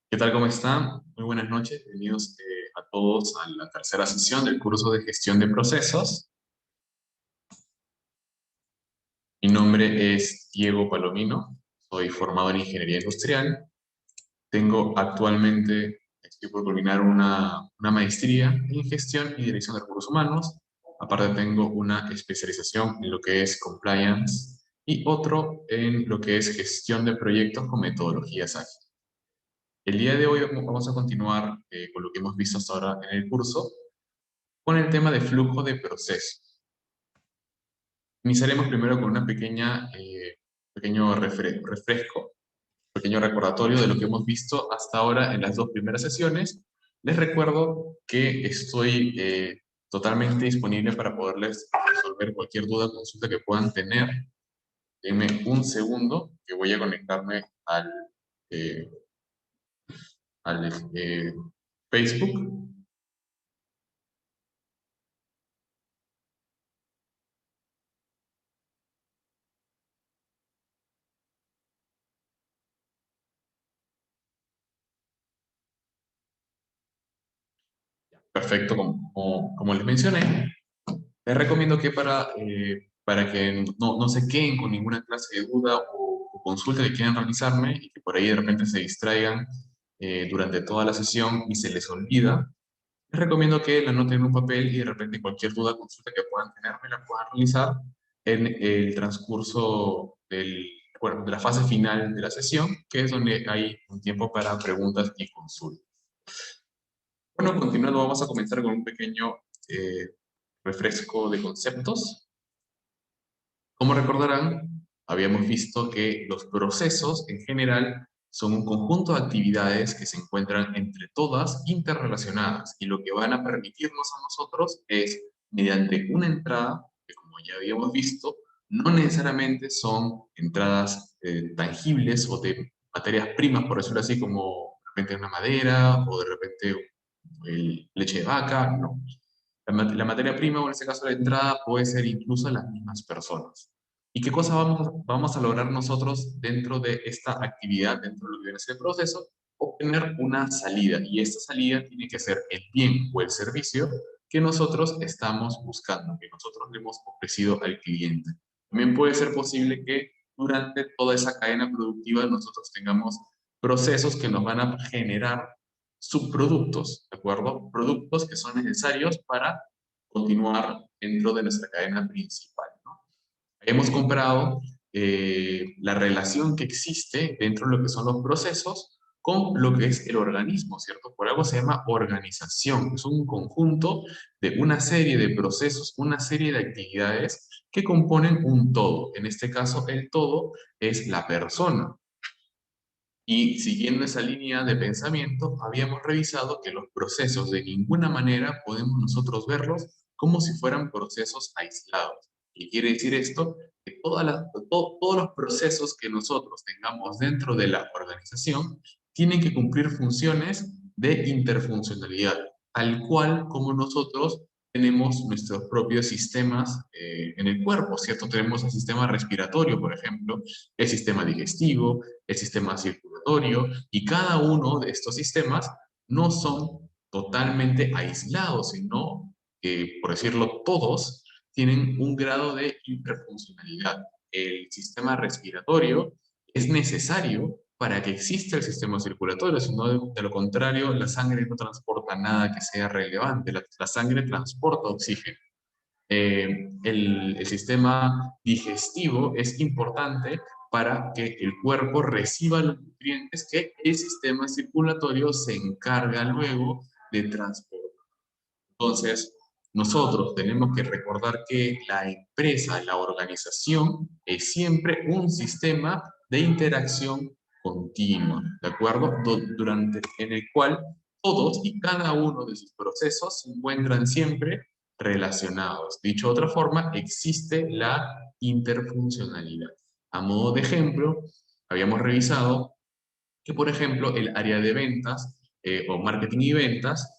¿Qué tal? ¿Cómo están? Muy buenas noches. Bienvenidos a todos a la tercera sesión del curso de gestión de procesos. Mi nombre es Diego Palomino. Soy formado en ingeniería industrial. Estoy por culminar una maestría en gestión y dirección de recursos humanos. Aparte tengo una especialización en lo que es compliance y otro en lo que es gestión de proyectos con metodologías ágiles. El día de hoy vamos a continuar con lo que hemos visto hasta ahora en el curso, con el tema de flujo de procesos. Iniciaremos primero con una pequeño refresco, pequeño recordatorio de lo que hemos visto hasta ahora en las dos primeras sesiones. Les recuerdo que estoy totalmente disponible para poderles resolver cualquier duda o consulta que puedan tener. Denme un segundo que voy a conectarme eh, al Facebook. Perfecto, como les mencioné. Les recomiendo que para que no se queden con ninguna clase de duda o consulta que quieran realizarme y que por ahí de repente se distraigan durante toda la sesión y se les olvida, les recomiendo que la anoten en un papel y de repente cualquier duda o consulta que puedan tener me la puedan realizar en el transcurso bueno, de la fase final de la sesión, que es donde hay un tiempo para preguntas y consultas. Bueno, continuando, vamos a comenzar con un pequeño eh, refresco de conceptos. Como recordarán, habíamos visto que los procesos en general son un conjunto de actividades que se encuentran entre todas interrelacionadas y lo que van a permitirnos a nosotros es, mediante una entrada, que como ya habíamos visto, no necesariamente son entradas tangibles o de materias primas, por decirlo así, como de repente una madera o de repente leche de vaca, no. La materia prima, o en este caso la entrada, puede ser incluso las mismas personas. ¿Y qué cosa vamos a lograr nosotros dentro de esta actividad, dentro de lo que viene a ser el proceso? Obtener una salida. Y esta salida tiene que ser el bien o el servicio que nosotros estamos buscando, que nosotros le hemos ofrecido al cliente. También puede ser posible que durante toda esa cadena productiva nosotros tengamos procesos que nos van a generar subproductos, ¿de acuerdo? Productos que son necesarios para continuar dentro de nuestra cadena principal, ¿no? Hemos comprado la relación que existe dentro de lo que son los procesos con lo que es el organismo, ¿cierto? Por algo se llama organización. Es un conjunto de una serie de procesos, una serie de actividades que componen un todo. En este caso, el todo es la persona. Y siguiendo esa línea de pensamiento, habíamos revisado que los procesos de ninguna manera podemos nosotros verlos como si fueran procesos aislados. ¿Qué quiere decir esto? Que todos los procesos que nosotros tengamos dentro de la organización tienen que cumplir funciones de interfuncionalidad, tal cual como nosotros tenemos nuestros propios sistemas en el cuerpo, ¿cierto? Tenemos el sistema respiratorio, por ejemplo, el sistema digestivo, el sistema circulatorio, y cada uno de estos sistemas no son totalmente aislados, sino que, por decirlo, todos tienen un grado de interfuncionalidad. El sistema respiratorio es necesario para que exista el sistema circulatorio, si no, de lo contrario, la sangre no transporta nada que sea relevante. La sangre transporta oxígeno. El sistema digestivo es importante para que el cuerpo reciba los nutrientes que el sistema circulatorio se encarga luego de transportar. Entonces, nosotros tenemos que recordar que la empresa, la organización, es siempre un sistema de interacción continua, ¿de acuerdo? En el cual todos y cada uno de sus procesos se encuentran siempre relacionados. Dicho de otra forma, existe la interfuncionalidad. A modo de ejemplo, habíamos revisado que, por ejemplo, el área de ventas o marketing y ventas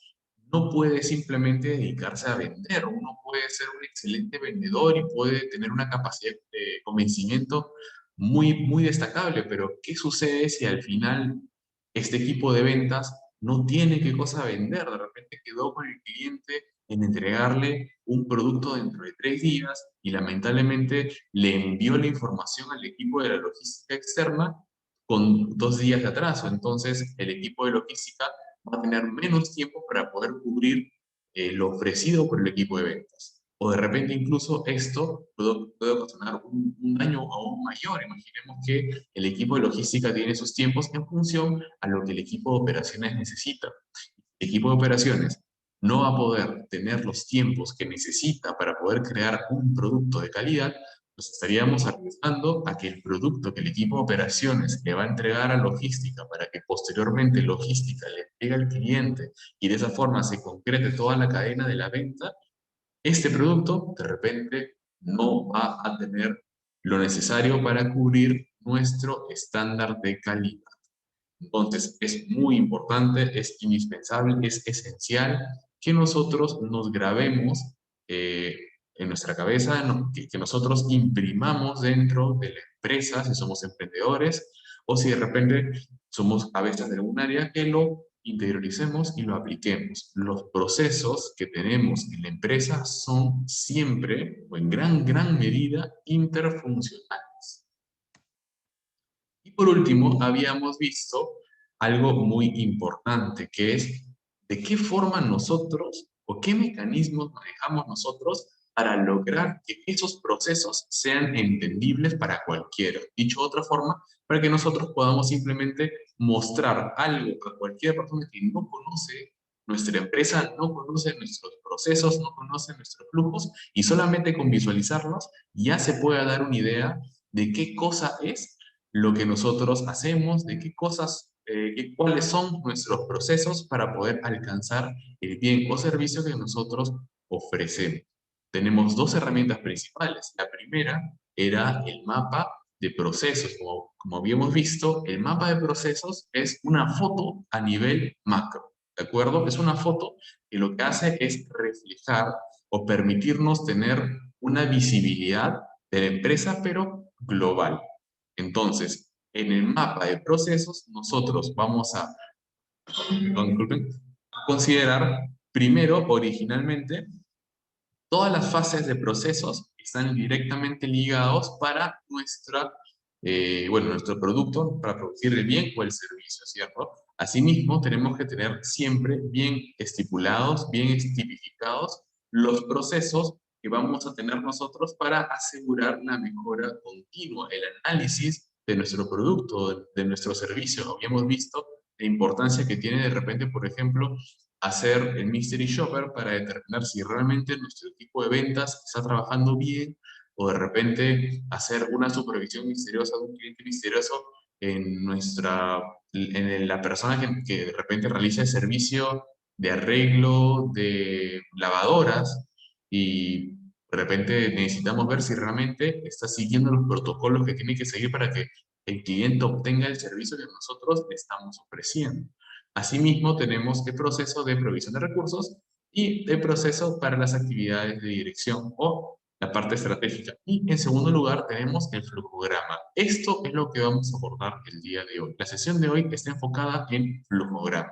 no puede simplemente dedicarse a vender. Uno puede ser un excelente vendedor y puede tener una capacidad de convencimiento muy destacable, pero ¿qué sucede si al final este equipo de ventas no tiene qué cosa vender, de repente quedó con el cliente en entregarle un producto dentro de 3 días y lamentablemente le envió la información al equipo de la logística externa con 2 días de atraso. Entonces, el equipo de logística va a tener menos tiempo para poder cubrir lo ofrecido por el equipo de ventas. O de repente incluso esto puede ocasionar un daño aún mayor. Imaginemos que el equipo de logística tiene sus tiempos en función a lo que el equipo de operaciones necesita. El equipo de operaciones no va a poder tener los tiempos que necesita para poder crear un producto de calidad, nos estaríamos arriesgando a que el producto que el equipo de operaciones le va a entregar a logística para que posteriormente logística le entregue al cliente y de esa forma se concrete toda la cadena de la venta, este producto de repente no va a tener lo necesario para cubrir nuestro estándar de calidad. Entonces, es muy importante, es indispensable, es esencial que nosotros nos grabemos eh, en nuestra cabeza, que nosotros imprimamos dentro de la empresa, si somos emprendedores, o si de repente somos cabezas de algún área, que lo interioricemos y lo apliquemos. Los procesos que tenemos en la empresa son siempre, o en gran medida, interfuncionales. Y por último, habíamos visto algo muy importante, que es de qué forma nosotros o qué mecanismos manejamos nosotros para lograr que esos procesos sean entendibles para cualquiera. Dicho de otra forma, para que nosotros podamos simplemente mostrar algo a cualquier persona que no conoce nuestra empresa, no conoce nuestros procesos, no conoce nuestros flujos, y solamente con visualizarlos ya se puede dar una idea de qué cosa es lo que nosotros hacemos, de qué cosas, cuáles son nuestros procesos para poder alcanzar el bien o servicio que nosotros ofrecemos. Tenemos dos herramientas principales. La primera era el mapa de procesos. Como habíamos visto, el mapa de procesos es una foto a nivel macro, ¿de acuerdo? Es una foto que lo que hace es reflejar o permitirnos tener una visibilidad de la empresa, pero global. Entonces, en el mapa de procesos, nosotros vamos a, disculpen, a considerar primero, originalmente, todas las fases de procesos están directamente ligados para nuestro producto, para producir el bien o el servicio, ¿cierto? Asimismo, tenemos que tener siempre bien estipulados, bien tipificados los procesos que vamos a tener nosotros para asegurar la mejora continua, el análisis de nuestro producto, de nuestro servicio. Habíamos visto la importancia que tiene de repente, por ejemplo, hacer el Mystery Shopper para determinar si realmente nuestro equipo de ventas está trabajando bien, o de repente hacer una supervisión misteriosa de un cliente misterioso en la persona que de repente realiza el servicio de arreglo de lavadoras, y de repente necesitamos ver si realmente está siguiendo los protocolos que tiene que seguir para que el cliente obtenga el servicio que nosotros le estamos ofreciendo. Asimismo, tenemos el proceso de provisión de recursos y el proceso para las actividades de dirección o la parte estratégica. Y en segundo lugar, tenemos el flujograma. Esto es lo que vamos a abordar el día de hoy. La sesión de hoy está enfocada en flujograma.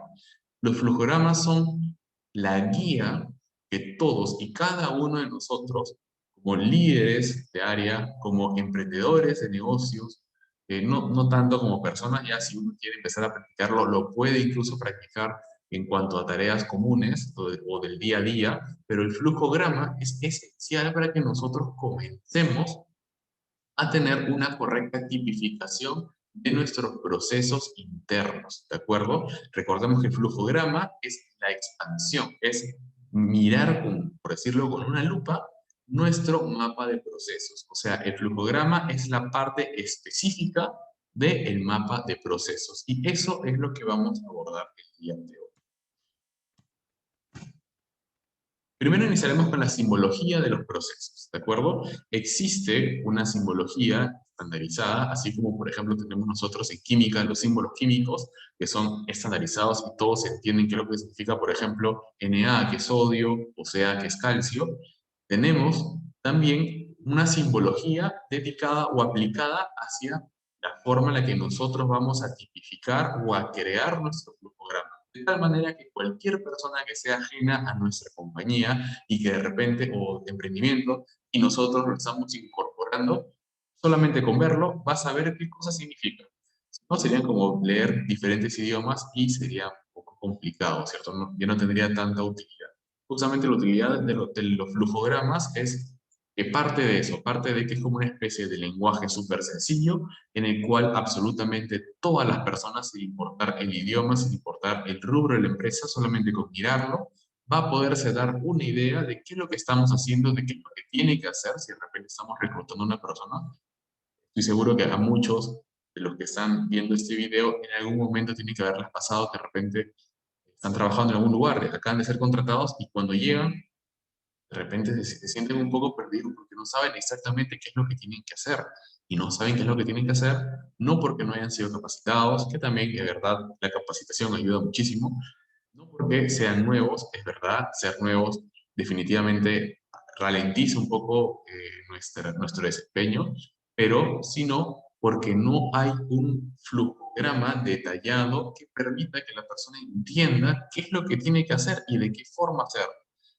Los flujogramas son la guía que todos y cada uno de nosotros, como líderes de área, como emprendedores de negocios, no tanto como personas, ya si uno quiere empezar a practicarlo, lo puede incluso practicar en cuanto a tareas comunes o del día a día, pero el flujograma es esencial para que nosotros comencemos a tener una correcta tipificación de nuestros procesos internos, ¿de acuerdo? Recordemos que el flujograma es la expansión, es mirar, por decirlo con una lupa, nuestro mapa de procesos. O sea, el flujograma es la parte específica del mapa de procesos. Y eso es lo que vamos a abordar el día de hoy. Primero iniciaremos con la simbología de los procesos, ¿de acuerdo? Existe una simbología estandarizada, así como por ejemplo tenemos nosotros en química los símbolos químicos que son estandarizados y todos entienden qué es lo que significa, por ejemplo, Na, que es sodio, o sea, que es calcio. Tenemos también una simbología dedicada o aplicada hacia la forma en la que nosotros vamos a tipificar o a crear nuestro flujograma. De tal manera que cualquier persona que sea ajena a nuestra compañía y que de repente, o emprendimiento, y nosotros lo estamos incorporando, solamente con verlo va a saber qué cosa significa. Si no, serían como leer diferentes idiomas y sería un poco complicado, ¿cierto? Ya no tendría tanta utilidad. Justamente la utilidad de los flujogramas es que parte de eso, parte de que es como una especie de lenguaje súper sencillo en el cual absolutamente todas las personas, sin importar el idioma, sin importar el rubro de la empresa, solamente con mirarlo, va a poderse dar una idea de qué es lo que estamos haciendo, de qué es lo que tiene que hacer si de repente estamos reclutando a una persona. Estoy seguro que a muchos de los que están viendo este video en algún momento tiene que haberles pasado que de repente están trabajando en algún lugar, acaban de ser contratados y cuando llegan de repente se sienten un poco perdidos porque no saben exactamente qué es lo que tienen que hacer. Y no saben qué es lo que tienen que hacer, no porque no hayan sido capacitados, que también, de verdad, la capacitación ayuda muchísimo, no porque sean nuevos, es verdad, ser nuevos definitivamente ralentiza un poco nuestro desempeño, pero sino porque no hay un flujograma detallado que permita que la persona entienda qué es lo que tiene que hacer y de qué forma hacerlo.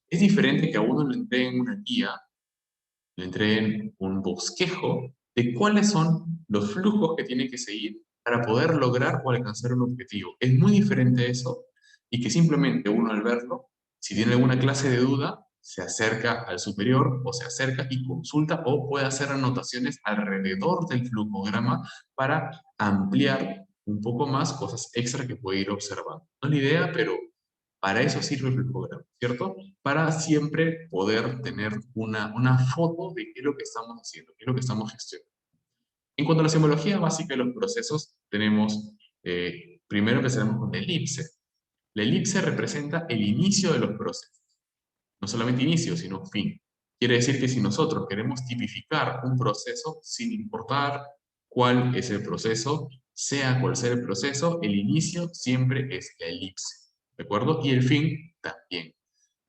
Es diferente que a uno le entreguen una guía, le entreguen un bosquejo de cuáles son los flujos que tiene que seguir para poder lograr o alcanzar un objetivo. Es muy diferente eso y que simplemente uno al verlo, si tiene alguna clase de duda, se acerca al superior o se acerca y consulta o puede hacer anotaciones alrededor del flujograma para ampliar un poco más cosas extra que puede ir observando. No es la idea, pero para eso sirve el flujograma, ¿cierto? Para siempre poder tener una foto de qué es lo que estamos haciendo, qué es lo que estamos gestionando. En cuanto a la simbología básica de los procesos, tenemos, primero empezaremos con la elipse. La elipse representa el inicio de los procesos. No solamente inicio, sino fin. Quiere decir que si nosotros queremos tipificar un proceso, sin importar cuál es el proceso, sea cual sea el proceso, el inicio siempre es la elipse, ¿de acuerdo? Y el fin también.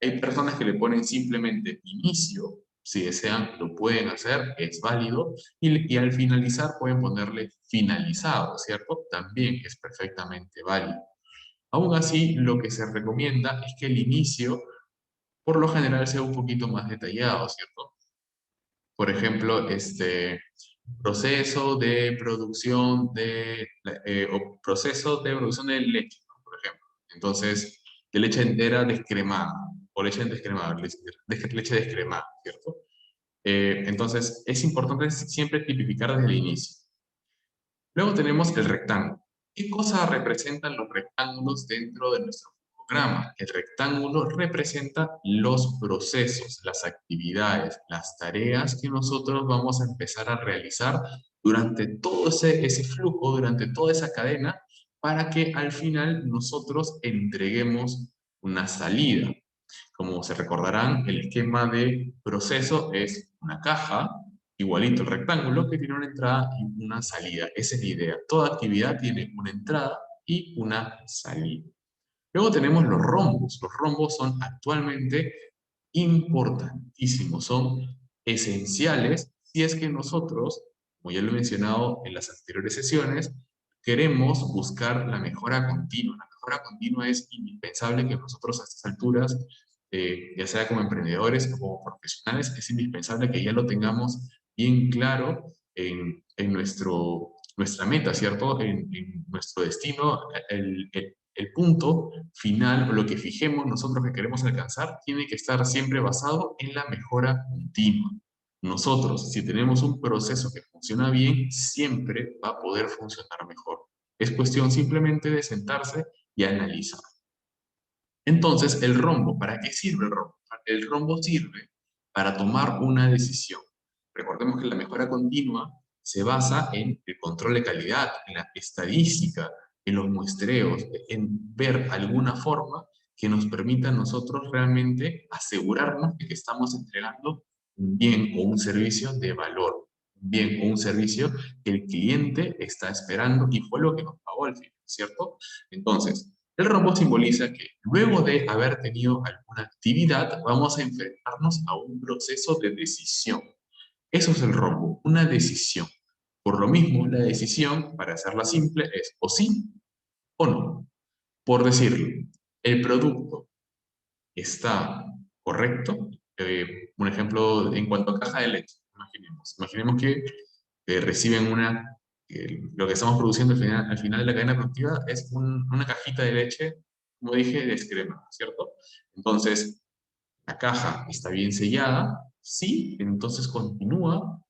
Hay personas que le ponen simplemente inicio, si desean lo pueden hacer, es válido, y al finalizar pueden ponerle finalizado, ¿cierto? También es perfectamente válido. Aún así, lo que se recomienda es que el inicio por lo general sea un poquito más detallado, ¿cierto? Por ejemplo, proceso de producción o proceso de producción de leche, ¿no? Por ejemplo. Entonces, de leche entera descremada, o leche descremada, leche descremada, ¿cierto? Entonces, es importante siempre tipificar desde el inicio. Luego tenemos el rectángulo. ¿Qué cosa representan los rectángulos dentro de nuestro programa? El rectángulo representa los procesos, las actividades, las tareas que nosotros vamos a empezar a realizar durante todo ese flujo, durante toda esa cadena, para que al final nosotros entreguemos una salida. Como se recordarán, el esquema de proceso es una caja, igualito el rectángulo, que tiene una entrada y una salida. Esa es la idea. Toda actividad tiene una entrada y una salida. Luego tenemos los rombos. Los rombos son actualmente importantísimos, son esenciales si es que nosotros, como ya lo he mencionado en las anteriores sesiones, queremos buscar la mejora continua. La mejora continua es indispensable que nosotros a estas alturas, ya sea como emprendedores o como profesionales, es indispensable que ya lo tengamos bien claro en nuestra meta, ¿cierto? En nuestro destino, el punto final o lo que fijemos nosotros que queremos alcanzar tiene que estar siempre basado en la mejora continua. Nosotros, si tenemos un proceso que funciona bien, siempre va a poder funcionar mejor. Es cuestión simplemente de sentarse y analizar. Entonces, el rombo, ¿para qué sirve el rombo? El rombo sirve para tomar una decisión. Recordemos que la mejora continua se basa en el control de calidad, en la estadística, en los muestreos, en ver alguna forma que nos permita a nosotros realmente asegurarnos de que estamos entregando un bien o un servicio de valor, un bien o un servicio que el cliente está esperando y fue lo que nos pagó al final, ¿cierto? Entonces, el rombo simboliza que luego de haber tenido alguna actividad, vamos a enfrentarnos a un proceso de decisión. Eso es el rombo, una decisión. Por lo mismo, la decisión, para hacerla simple, es o sí o no. Por decirlo, el producto está correcto. Un ejemplo en cuanto a caja de leche. Imaginemos que reciben lo que estamos produciendo al final de la cadena productiva es una cajita de leche, como dije, descremada, ¿cierto? Entonces, la caja está bien sellada, sí, entonces continúa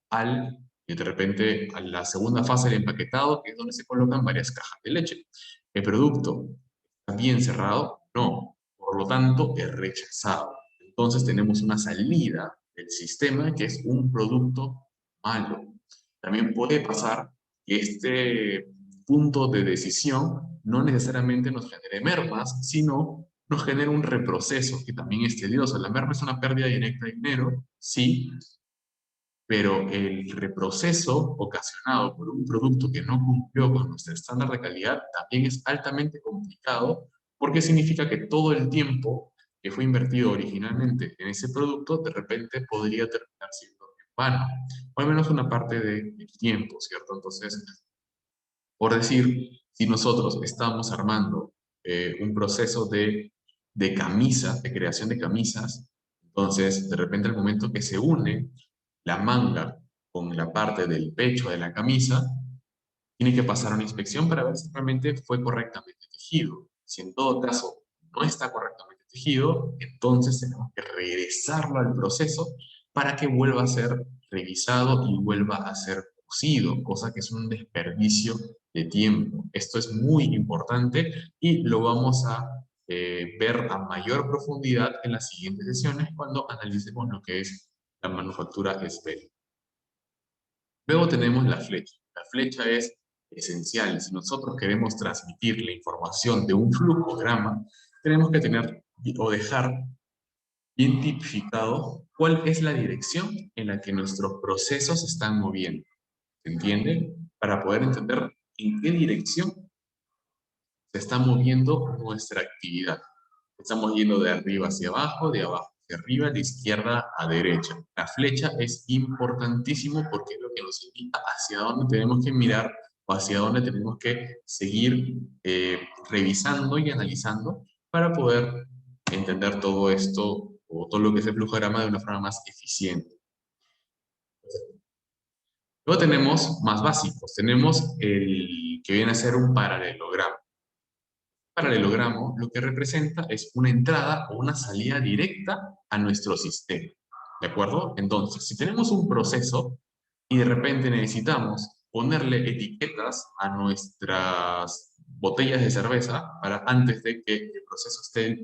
de repente, a la segunda fase del empaquetado, que es donde se colocan varias cajas de leche. El producto está bien cerrado, no, por lo tanto es rechazado. Entonces tenemos una salida del sistema que es un producto malo. También puede pasar que este punto de decisión no necesariamente nos genere mermas, sino nos genera un reproceso que también es tedioso. La merma es una pérdida directa de dinero, sí, pero el reproceso ocasionado por un producto que no cumplió con nuestro estándar de calidad también es altamente complicado porque significa que todo el tiempo que fue invertido originalmente en ese producto de repente podría terminar siendo en vano, o al menos una parte del tiempo, ¿cierto? Entonces, por decir, si nosotros estamos armando un proceso de camisas, de creación de camisas, entonces de repente al momento que se une la manga con la parte del pecho de la camisa, tiene que pasar una inspección para ver si realmente fue correctamente tejido. Si en todo caso no está correctamente tejido, entonces tenemos que regresarlo al proceso para que vuelva a ser revisado y vuelva a ser cosido, cosa que es un desperdicio de tiempo. Esto es muy importante y lo vamos a ver a mayor profundidad en las siguientes sesiones cuando analicemos lo que es la manufactura esférica. Luego tenemos la flecha. La flecha es esencial. Si nosotros queremos transmitir la información de un flujograma, tenemos que tener o dejar bien tipificado cuál es la dirección en la que nuestros procesos se están moviendo. ¿Se entiende? Para poder entender en qué dirección se está moviendo nuestra actividad. Estamos yendo de arriba hacia abajo, de abajo hacia arriba, de izquierda a derecha. La flecha es importantísimo porque es lo que nos indica hacia dónde tenemos que mirar o hacia dónde tenemos que seguir revisando y analizando para poder entender todo esto o todo lo que es el flujograma de una forma más eficiente. Luego tenemos más básicos. Tenemos el que viene a ser un paralelogramo. Paralelogramo lo que representa es una entrada o una salida directa a nuestro sistema. ¿De acuerdo? Entonces, si tenemos un proceso y de repente necesitamos ponerle etiquetas a nuestras botellas de cerveza para antes de que el proceso esté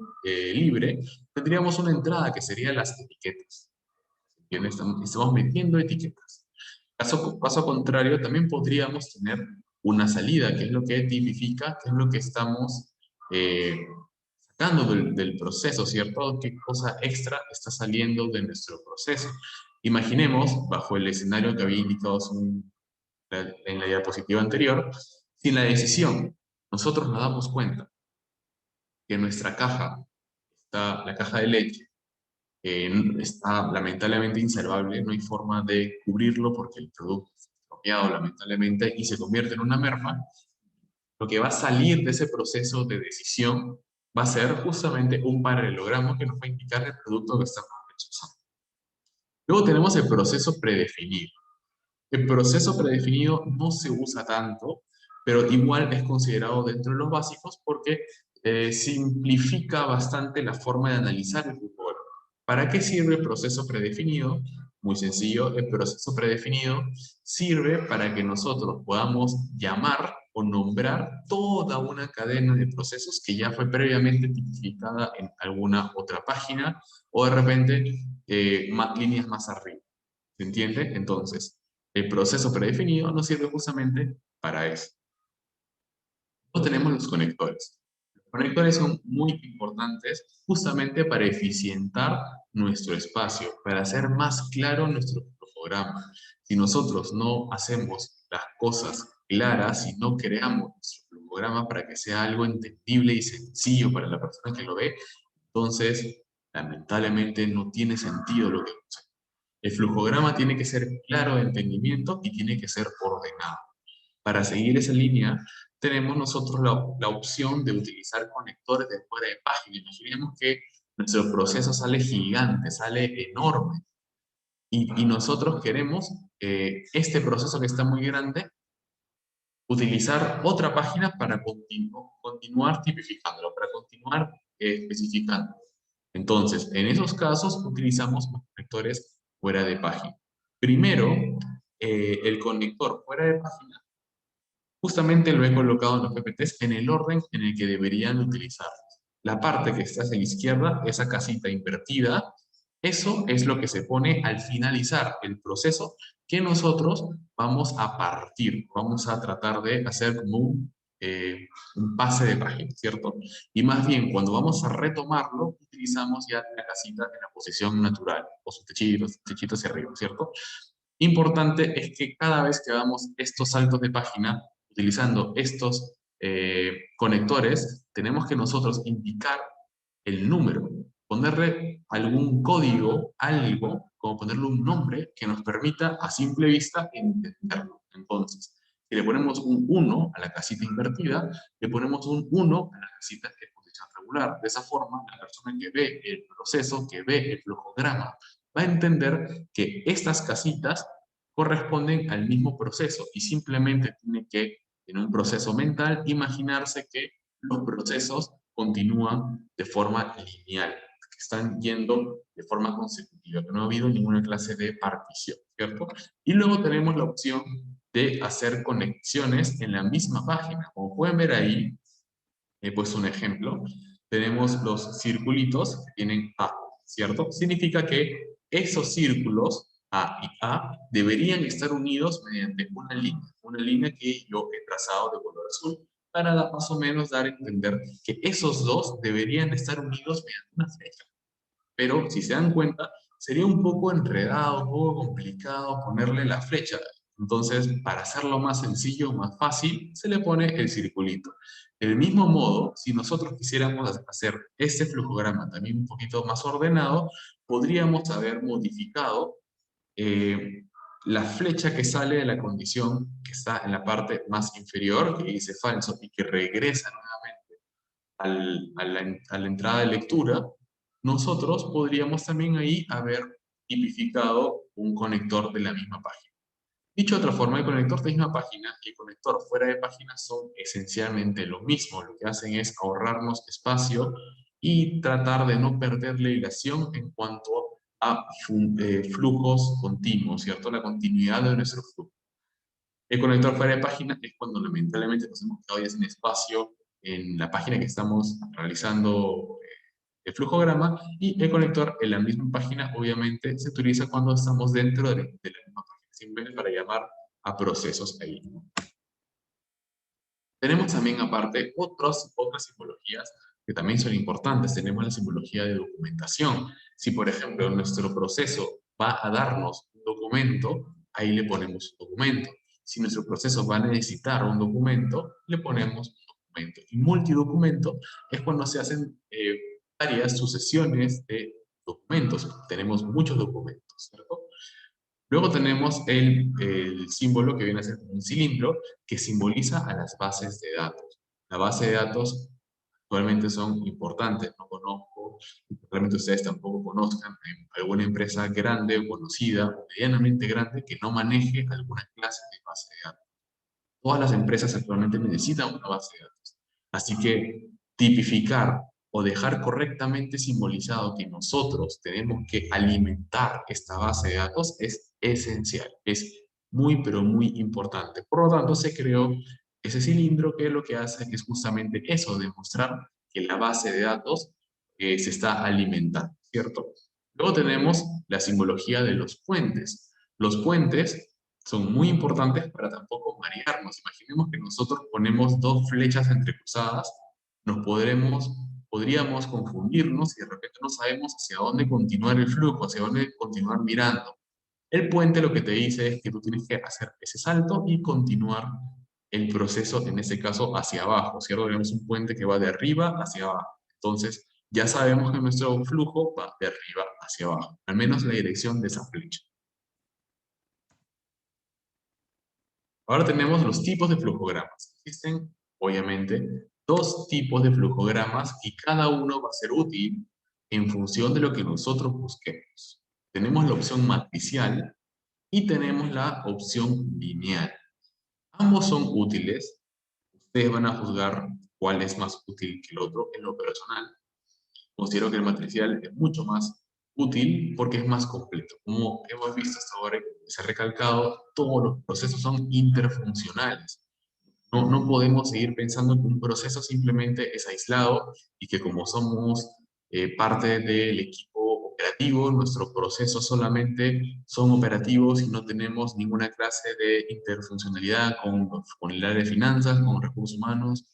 libre, tendríamos una entrada que sería las etiquetas. ¿Entiendes? Estamos metiendo etiquetas. Caso contrario, también podríamos tener una salida, que es lo que tipifica, que es lo que estamos eh, sacando del proceso, ¿cierto? ¿Qué cosa extra está saliendo de nuestro proceso? Imaginemos, bajo el escenario que había indicado en la diapositiva anterior, si en la decisión nosotros nos damos cuenta que nuestra caja, la caja de leche, está lamentablemente insalvable, no hay forma de cubrirlo porque el producto está estropeado lamentablemente y se convierte en una merma, lo que va a salir de ese proceso de decisión va a ser justamente un paralelogramo que nos va a indicar el producto que estamos rechazando. Luego tenemos el proceso predefinido. El proceso predefinido no se usa tanto, pero igual es considerado dentro de los básicos porque simplifica bastante la forma de analizar el fútbol. ¿Para qué sirve el proceso predefinido? Muy sencillo, el proceso predefinido sirve para que nosotros podamos llamar o nombrar toda una cadena de procesos que ya fue previamente tipificada en alguna otra página o de repente líneas más arriba. ¿Se entiende? Entonces, el proceso predefinido nos sirve justamente para eso. Luego tenemos los conectores. Los conectores son muy importantes justamente para eficientar nuestro espacio, para hacer más claro nuestro programa. Si nosotros no hacemos las cosas claras, si no creamos nuestro programa para que sea algo entendible y sencillo para la persona que lo ve, entonces lamentablemente no tiene sentido lo que hacemos. El flujograma tiene que ser claro de entendimiento y tiene que ser ordenado. Para seguir esa línea, tenemos nosotros la opción de utilizar conectores de fuera de página. Imaginemos que nuestro proceso sale gigante, sale enorme, y nosotros queremos este proceso que está muy grande, utilizar otra página para continuar tipificándolo, para continuar especificando. Entonces, en esos casos utilizamos los conectores fuera de página. Primero, el conector fuera de página, justamente lo he colocado en los PPTs en el orden en el que deberían utilizarlos. La parte que está a la izquierda, esa casita invertida, eso es lo que se pone al finalizar el proceso que nosotros vamos a partir, vamos a tratar de hacer como un pase de página, ¿cierto? Y más bien, cuando vamos a retomarlo, utilizamos ya la casita en la posición natural, o sus techitos hacia arriba, ¿cierto? Importante es que cada vez que hagamos estos saltos de página, utilizando estos conectores, tenemos que nosotros indicar el número, ponerle algún código, algo, como ponerle un nombre que nos permita a simple vista entenderlo. Entonces, si le ponemos un 1 a la casita invertida, le ponemos un 1 a la casita en posición regular. De esa forma, la persona que ve el proceso, que ve el flujograma, va a entender que estas casitas corresponden al mismo proceso y simplemente tiene que, en un proceso mental, imaginarse que los procesos continúan de forma lineal, que están yendo de forma consecutiva, que no ha habido ninguna clase de partición, ¿cierto? Y luego tenemos la opción de hacer conexiones en la misma página. Como pueden ver ahí, he puesto un ejemplo, tenemos los circulitos que tienen A, ¿cierto? Significa que esos círculos A y A deberían estar unidos mediante una línea que yo he trazado de color azul para más o menos dar a entender que esos dos deberían estar unidos mediante una flecha. Pero si se dan cuenta, sería un poco enredado, un poco complicado ponerle la flecha. Entonces, para hacerlo más sencillo, más fácil, se le pone el circulito. Del mismo modo, si nosotros quisiéramos hacer este flujograma también un poquito más ordenado, podríamos haber modificado eh, la flecha que sale de la condición que está en la parte más inferior, que dice falso, y que regresa nuevamente a la entrada de lectura. Nosotros podríamos también ahí haber tipificado un conector de la misma página. Dicho de otra forma, el conector de la misma página y el conector fuera de página son esencialmente lo mismo. Lo que hacen es ahorrarnos espacio y tratar de no perder la hilación en cuanto a flujos continuos, ¿cierto? La continuidad de nuestro flujo. El conector fuera de página es cuando lamentablemente nos hemos quedado ya sin espacio en la página que estamos realizando el flujograma, y el conector en la misma página obviamente se utiliza cuando estamos dentro de la misma página, simplemente para llamar a procesos ahí. Tenemos también aparte otras simbologías que también son importantes. Tenemos la simbología de documentación. Si por ejemplo nuestro proceso va a darnos un documento, ahí le ponemos un documento. Si nuestro proceso va a necesitar un documento, le ponemos un documento. Y multidocumento es cuando se hacen varias sucesiones de documentos. Tenemos muchos documentos, ¿cierto? Luego tenemos el símbolo que viene a ser un cilindro que simboliza a las bases de datos. La base de datos actualmente son importantes, no conozco, y probablemente ustedes tampoco conozcan alguna empresa grande o conocida o medianamente grande que no maneje alguna clase de base de datos. Todas las empresas actualmente necesitan una base de datos. Así que tipificar o dejar correctamente simbolizado que nosotros tenemos que alimentar esta base de datos es esencial, es muy, pero muy importante. Por lo tanto, se creó ese cilindro que lo que hace es justamente eso, demostrar que la base de datos se está alimentando, ¿cierto? Luego tenemos la simbología de los puentes. Los puentes son muy importantes para tampoco marearnos. Imaginemos que nosotros ponemos dos flechas entrecruzadas, podríamos confundirnos y de repente no sabemos hacia dónde continuar el flujo, hacia dónde continuar mirando. El puente lo que te dice es que tú tienes que hacer ese salto y continuar el proceso, en este caso, hacia abajo, ¿cierto? Tenemos un puente que va de arriba hacia abajo. Entonces, ya sabemos que nuestro flujo va de arriba hacia abajo, al menos la dirección de esa flecha. Ahora tenemos los tipos de flujogramas. Existen, obviamente, dos tipos de flujogramas y cada uno va a ser útil en función de lo que nosotros busquemos. Tenemos la opción matricial y tenemos la opción lineal. Ambos son útiles. Ustedes van a juzgar cuál es más útil que el otro en lo personal. Considero que el matricial es mucho más útil porque es más completo. Como hemos visto hasta ahora, se ha recalcado, todos los procesos son interfuncionales. No podemos seguir pensando que un proceso simplemente es aislado y que como somos parte del equipo operativo, nuestros procesos solamente son operativos y no tenemos ninguna clase de interfuncionalidad con el área de finanzas, con recursos humanos.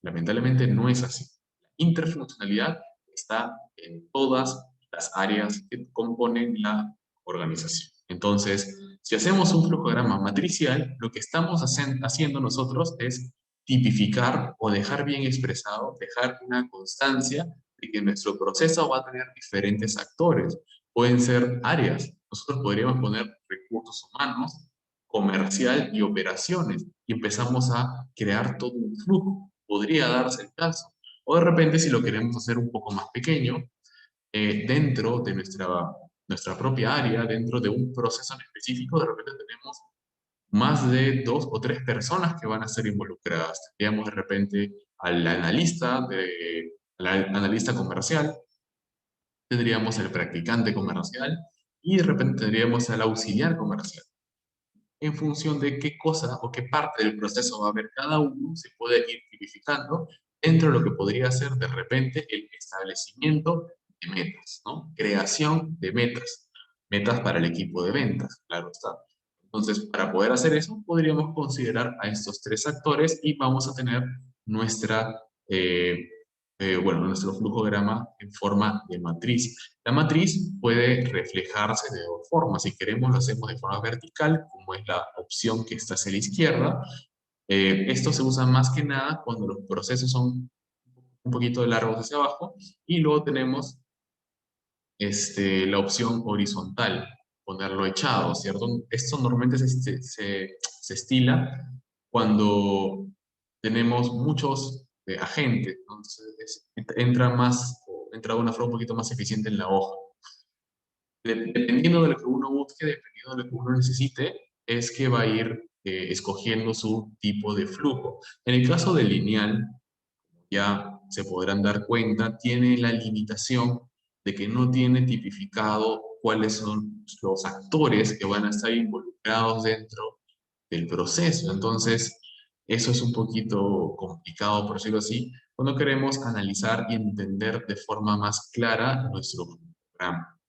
Lamentablemente no es así. La interfuncionalidad está en todas las áreas que componen la organización. Entonces, si hacemos un flujograma matricial, lo que estamos haciendo nosotros es tipificar o dejar bien expresado, dejar una constancia de que nuestro proceso va a tener diferentes actores. Pueden ser áreas. Nosotros podríamos poner recursos humanos, comercial y operaciones. Y empezamos a crear todo un flujo. Podría darse el caso. O de repente, si lo queremos hacer un poco más pequeño, dentro de nuestra propia área, dentro de un proceso en específico, de repente tenemos más de 2 o 3 personas que van a ser involucradas. Tendríamos de repente al analista comercial, tendríamos al practicante comercial y de repente tendríamos al auxiliar comercial. En función de qué cosa o qué parte del proceso va a haber cada uno, se puede ir tipificando dentro de lo que podría ser de repente el establecimiento de metas, ¿no? Creación de metas, metas para el equipo de ventas, claro está. Entonces, para poder hacer eso, podríamos considerar a estos 3 actores y vamos a tener nuestra, nuestro flujograma en forma de matriz. La matriz puede reflejarse de 2 formas. Si queremos, lo hacemos de forma vertical, como es la opción que está hacia la izquierda. Esto se usa más que nada cuando los procesos son un poquito largos hacia abajo. Y luego tenemos la opción horizontal, ponerlo echado, ¿cierto? Esto normalmente se estila cuando tenemos muchos agentes, ¿no? Entonces entra de una forma un poquito más eficiente en la hoja. Dependiendo de lo que uno busque, dependiendo de lo que uno necesite, es que va a ir escogiendo su tipo de flujo. En el caso del lineal, ya se podrán dar cuenta, tiene la limitación de que no tiene tipificado cuáles son los actores que van a estar involucrados dentro del proceso. Entonces, eso es un poquito complicado, por decirlo así, cuando queremos analizar y entender de forma más clara nuestro programa.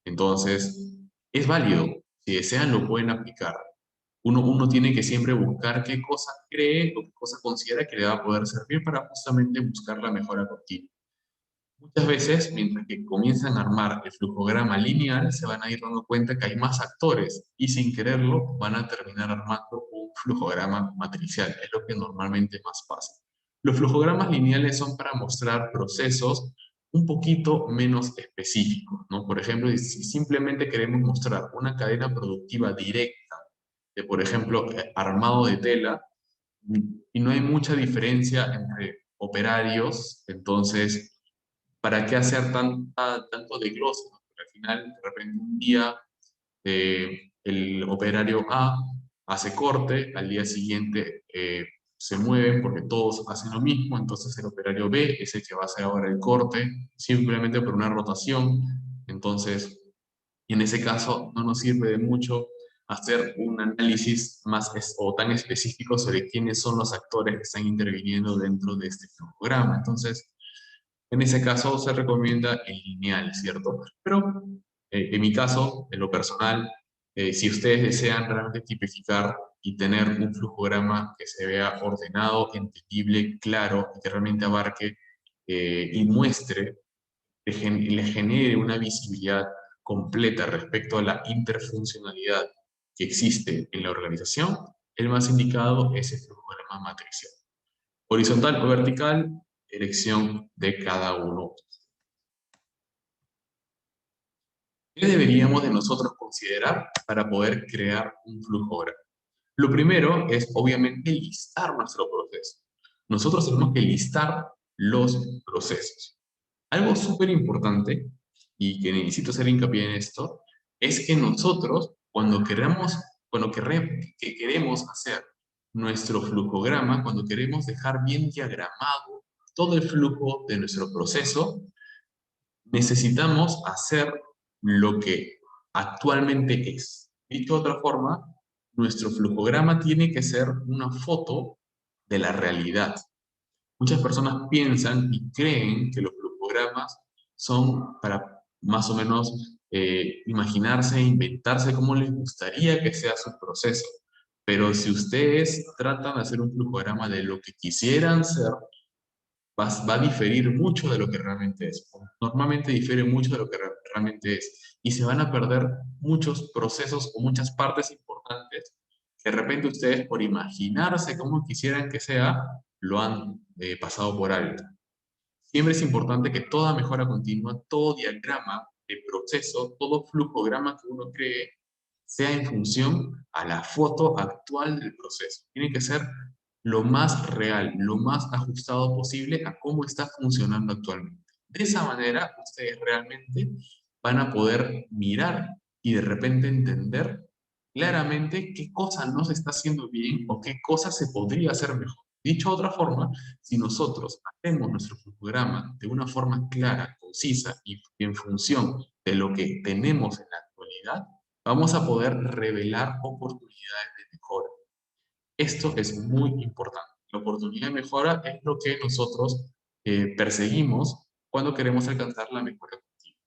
Entonces, es válido. Si desean, lo pueden aplicar. Uno tiene que siempre buscar qué cosa cree o qué cosa considera que le va a poder servir para justamente buscar la mejora continua. Muchas veces, mientras que comienzan a armar el flujograma lineal, se van a ir dando cuenta que hay más actores y sin quererlo van a terminar armando un flujograma matricial. Es lo que normalmente más pasa. Los flujogramas lineales son para mostrar procesos un poquito menos específicos, ¿no? Por ejemplo, si simplemente queremos mostrar una cadena productiva directa de, por ejemplo, armado de tela, y no hay mucha diferencia entre operarios, entonces ¿para qué hacer tanto desglose? ¿No? Porque al final, de repente, un día el operario A hace corte, al día siguiente se mueven porque todos hacen lo mismo, entonces el operario B es el que va a hacer ahora el corte, simplemente por una rotación. Entonces, en ese caso, no nos sirve de mucho hacer un análisis o tan específico sobre quiénes son los actores que están interviniendo dentro de este programa. Entonces, en ese caso se recomienda el lineal, ¿cierto? Pero en mi caso, en lo personal, si ustedes desean realmente tipificar y tener un flujograma que se vea ordenado, entendible, claro, y que realmente abarque y muestre, le genere una visibilidad completa respecto a la interfuncionalidad que existe en la organización, el más indicado es el flujograma matricial. Horizontal o vertical, elección de cada uno. ¿Qué deberíamos de nosotros considerar para poder crear un flujograma? Lo primero es, obviamente, listar nuestro proceso. Nosotros tenemos que listar los procesos. Algo súper importante, y que necesito hacer hincapié en esto, es que nosotros, que queremos hacer nuestro flujograma, cuando queremos dejar bien diagramado todo el flujo de nuestro proceso, necesitamos hacer lo que actualmente es. Dicho de otra forma, nuestro flujograma tiene que ser una foto de la realidad. Muchas personas piensan y creen que los flujogramas son para más o menos imaginarse e inventarse cómo les gustaría que sea su proceso. Pero si ustedes tratan de hacer un flujograma de lo que quisieran ser, va a diferir mucho de lo que realmente es. Normalmente difiere mucho de lo que realmente es. Y se van a perder muchos procesos o muchas partes importantes que de repente ustedes, por imaginarse cómo quisieran que sea, lo han pasado por alto. Siempre es importante que toda mejora continua, todo diagrama de proceso, todo flujograma que uno cree, sea en función a la foto actual del proceso. Tiene que ser lo más real, lo más ajustado posible a cómo está funcionando actualmente. De esa manera, ustedes realmente van a poder mirar y de repente entender claramente qué cosa no se está haciendo bien o qué cosa se podría hacer mejor. Dicho de otra forma, si nosotros hacemos nuestro programa de una forma clara, concisa y en función de lo que tenemos en la actualidad, vamos a poder revelar oportunidades de mejora. Esto es muy importante. La oportunidad de mejora es lo que nosotros perseguimos cuando queremos alcanzar la mejora continua.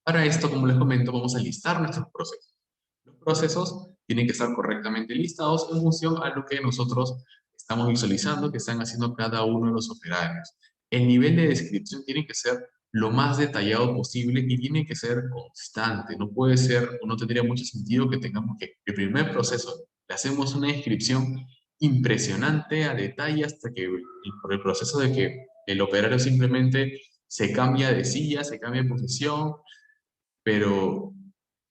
Para esto, como les comento, vamos a listar nuestros procesos. Los procesos tienen que estar correctamente listados en función a lo que nosotros estamos visualizando que están haciendo cada uno de los operarios. El nivel de descripción tiene que ser lo más detallado posible y tiene que ser constante. No puede ser, o no tendría mucho sentido que tengamos que el primer proceso le hacemos una descripción impresionante a detalle hasta que por el proceso de que el operario simplemente se cambia de silla, se cambia de posición, pero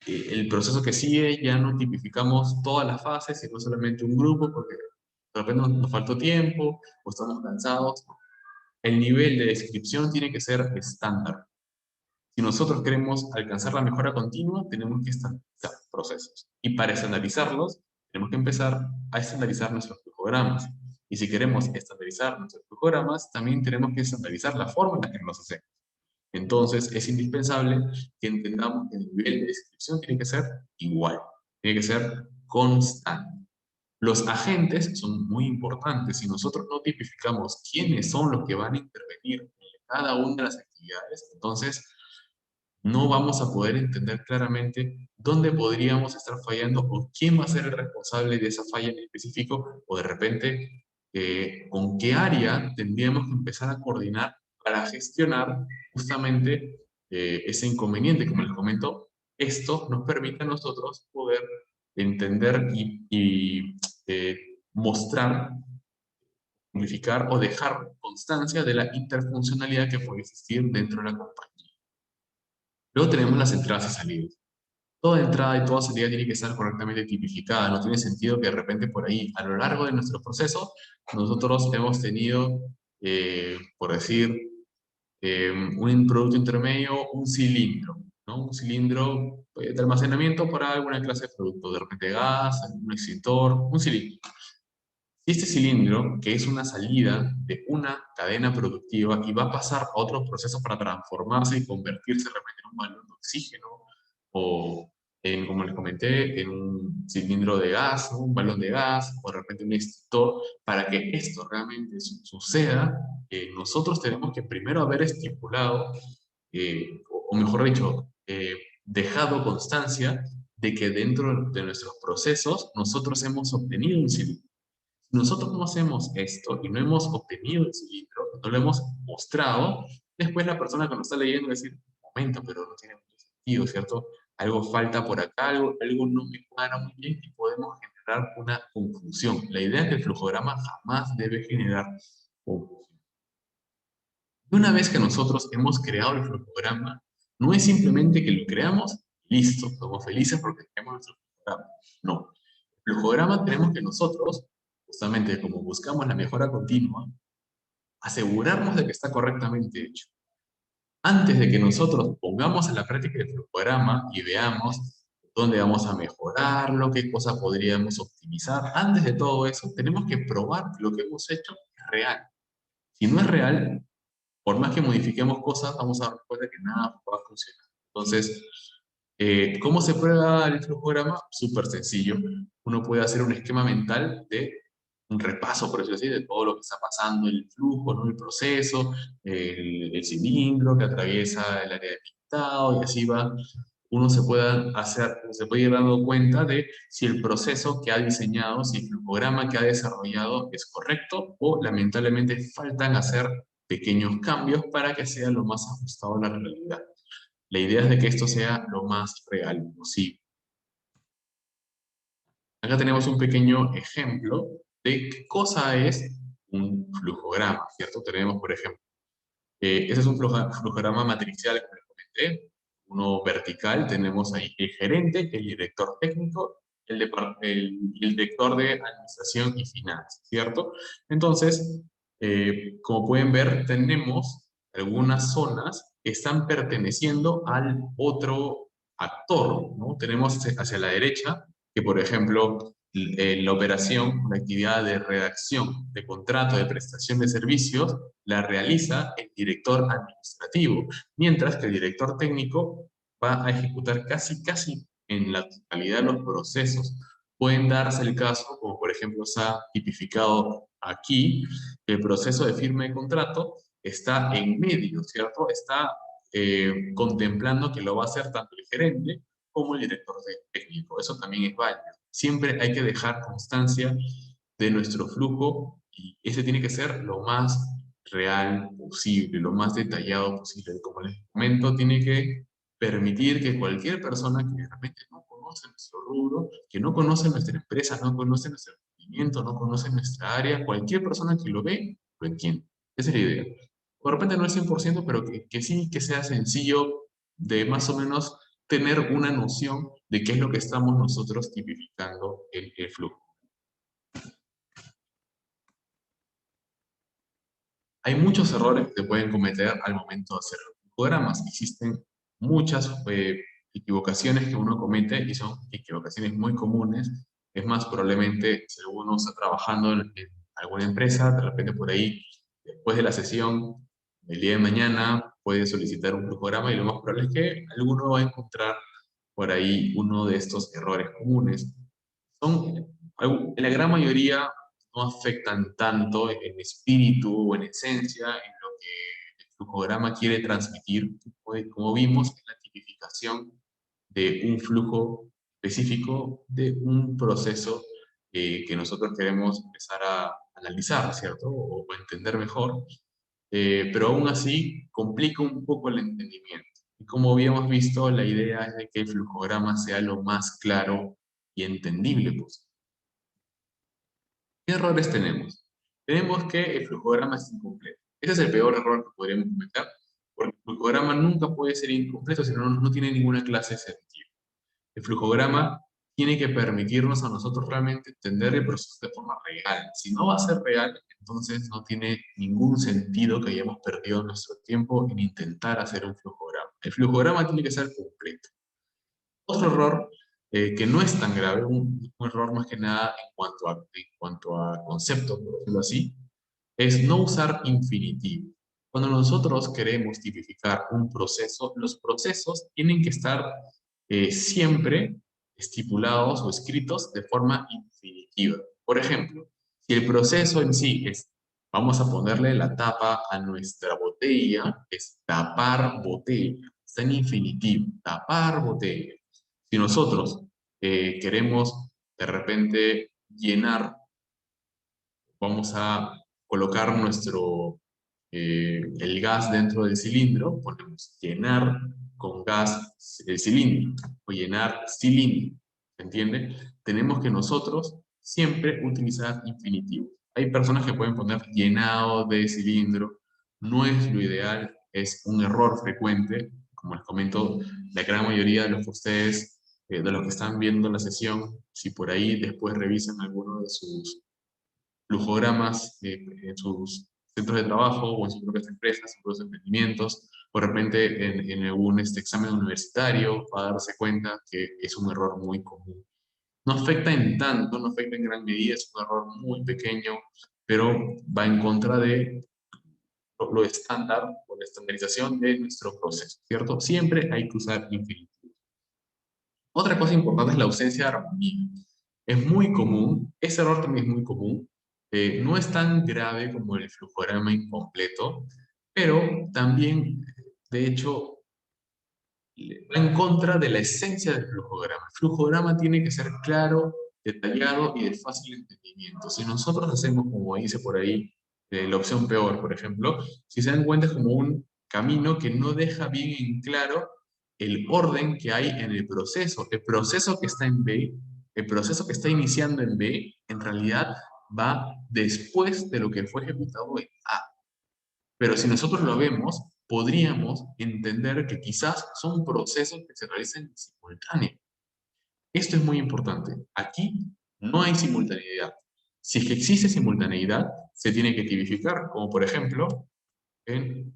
el proceso que sigue ya no tipificamos todas las fases, sino solamente un grupo, porque de repente nos faltó tiempo o estamos cansados. El nivel de descripción tiene que ser estándar. Si nosotros queremos alcanzar la mejora continua, tenemos que estandarizar procesos. Y para estandarizarlos, tenemos que empezar a estandarizar nuestros flujogramas. Y si queremos estandarizar nuestros flujogramas, también tenemos que estandarizar la forma en la que los hacemos. Entonces, es indispensable que entendamos que el nivel de descripción tiene que ser igual, tiene que ser constante. Los agentes son muy importantes. Si nosotros no tipificamos quiénes son los que van a intervenir en cada una de las actividades, entonces no vamos a poder entender claramente dónde podríamos estar fallando o quién va a ser el responsable de esa falla en específico o de repente con qué área tendríamos que empezar a coordinar para gestionar justamente ese inconveniente. Como les comento, esto nos permite a nosotros poder entender y mostrar, unificar o dejar constancia de la interfuncionalidad que puede existir dentro de la compañía. Luego tenemos las entradas y salidas. Toda entrada y toda salida tiene que estar correctamente tipificada. No tiene sentido que de repente por ahí, a lo largo de nuestro proceso, nosotros hemos tenido, por decir, un producto intermedio, un cilindro, ¿no? Un cilindro de almacenamiento para alguna clase de producto, de repente gas, un extintor, un cilindro. Si este cilindro, que es una salida de una cadena productiva y va a pasar a otros procesos para transformarse y convertirse de repente en un balón de oxígeno o en, como les comenté, en un cilindro de gas, ¿no? Un balón de gas o de repente un extintor, para que esto realmente suceda, nosotros tenemos que primero haber estipulado, o mejor dicho, dejado constancia de que dentro de nuestros procesos nosotros hemos obtenido un cilindro. Nosotros no hacemos esto y no hemos obtenido el cilindro, no lo hemos mostrado, después la persona que nos está leyendo va a decir, un momento, pero no tiene mucho sentido, ¿cierto? Algo falta por acá, algo no me cuadra muy bien y podemos generar una confusión. La idea es que el flujograma jamás debe generar confusión. Y una vez que nosotros hemos creado el flujograma, no es simplemente que lo creamos, listo, somos felices porque creamos nuestro flujograma. No, Flujograma tenemos que nosotros, justamente como buscamos la mejora continua, asegurarnos de que está correctamente hecho. Antes de que nosotros pongamos en la práctica el flujograma y veamos dónde vamos a mejorarlo, qué cosa podríamos optimizar, antes de todo eso, tenemos que probar que lo que hemos hecho es real. Si no es real, por más que modifiquemos cosas, vamos a dar cuenta que nada va a funcionar. Entonces, ¿cómo se prueba el flujograma? Súper sencillo. Uno puede hacer un esquema mental de un repaso, por decirlo así, de todo lo que está pasando, el flujo, ¿no? El proceso, el cilindro que atraviesa el área de pintado, y así va. Uno se puede ir dando cuenta de si el proceso que ha diseñado, si el flujograma que ha desarrollado es correcto o lamentablemente faltan hacer pequeños cambios para que sea lo más ajustado a la realidad. La idea es de que esto sea lo más real posible. Acá tenemos un pequeño ejemplo de qué cosa es un flujograma, ¿cierto? Tenemos, por ejemplo, ese es un flujograma matricial, como les comenté, uno vertical, tenemos ahí el gerente, el director técnico, el director de administración y finanzas, ¿cierto? Entonces, como pueden ver, tenemos algunas zonas que están perteneciendo al otro actor, ¿no? Tenemos hacia la derecha, que por ejemplo, la operación, la actividad de redacción de contrato de prestación de servicios, la realiza el director administrativo, mientras que el director técnico va a ejecutar casi en la totalidad de los procesos. Pueden darse el caso, como por ejemplo se ha tipificado aquí, que el proceso de firma de contrato está en medio, ¿cierto? Está contemplando que lo va a hacer tanto el gerente como el director técnico. Eso también es válido. Siempre hay que dejar constancia de nuestro flujo y ese tiene que ser lo más real posible, lo más detallado posible. Y como les comento, tiene que permitir que cualquier persona que de repente no conoce nuestro rubro, que no conoce nuestra empresa, no conoce nuestro emprendimiento, no conoce nuestra área, cualquier persona que lo ve, lo entiende. Esa es la idea. De repente no es 100%, pero que sí que sea sencillo de más o menos tener una noción de qué es lo que estamos nosotros tipificando el flujo. Hay muchos errores que se pueden cometer al momento de hacer fotogramas. Existen muchas equivocaciones que uno comete y son equivocaciones muy comunes. Es más, probablemente si uno está trabajando en alguna empresa, de repente por ahí, después de la sesión, el día de mañana puede solicitar un flujograma y lo más probable es que alguno va a encontrar por ahí uno de estos errores comunes. Son, en la gran mayoría no afectan tanto en espíritu o en esencia en lo que el flujograma quiere transmitir, como vimos en la tipificación de un flujo específico de un proceso que nosotros queremos empezar a analizar, ¿cierto? O entender mejor, pero aún así complica un poco el entendimiento. Y como habíamos visto, la idea es de que el flujograma sea lo más claro y entendible posible. ¿Qué errores tenemos? Tenemos que el flujograma es incompleto. Ese es el peor error que podríamos cometer, porque el flujograma nunca puede ser incompleto si no tiene ninguna clase de sentido. El flujograma tiene que permitirnos a nosotros realmente entender el proceso de forma real. Si no va a ser real, entonces no tiene ningún sentido que hayamos perdido nuestro tiempo en intentar hacer un flujograma. El flujograma tiene que ser completo. Otro error que no es tan grave, un error más que nada en cuanto a conceptos, por decirlo así, es no usar infinitivo. Cuando nosotros queremos tipificar un proceso, los procesos tienen que estar siempre estipulados o escritos de forma infinitiva. Por ejemplo, si el proceso en sí es, vamos a ponerle la tapa a nuestra botella, es tapar botella, está en infinitivo, tapar botella. Si nosotros queremos de repente llenar, vamos a colocar el gas dentro del cilindro, ponemos llenar con gas el cilindro o llenar cilindro, ¿se entiende? Tenemos que nosotros siempre utilizar infinitivo. Hay personas que pueden poner llenado de cilindro, no es lo ideal, es un error frecuente, como les comento, la gran mayoría de los que ustedes de los que están viendo la sesión, si por ahí después revisan alguno de sus flujogramas en sus centros de trabajo o en sus propias empresas, en sus propios emprendimientos, o de repente en algún examen universitario, va a darse cuenta que es un error muy común. No afecta en tanto, no afecta en gran medida, es un error muy pequeño, pero va en contra de lo estándar o la estandarización de nuestro proceso, ¿cierto? Siempre hay que usar infinitivos. Otra cosa importante es la ausencia de armonía. Es muy común, ese error también es muy común, no es tan grave como el flujograma incompleto, pero también, de hecho, va en contra de la esencia del flujograma. El flujograma tiene que ser claro, detallado y de fácil entendimiento. Si nosotros hacemos, como dice por ahí, la opción peor, por ejemplo, si se dan cuenta es como un camino que no deja bien en claro el orden que hay en el proceso. El proceso que está en B, el proceso que está iniciando en B, en realidad va después de lo que fue ejecutado en A. Pero si nosotros lo vemos, podríamos entender que quizás son procesos que se realizan en simultáneo. Esto es muy importante. Aquí no hay simultaneidad. Si es que existe simultaneidad, se tiene que tipificar, como por ejemplo, en,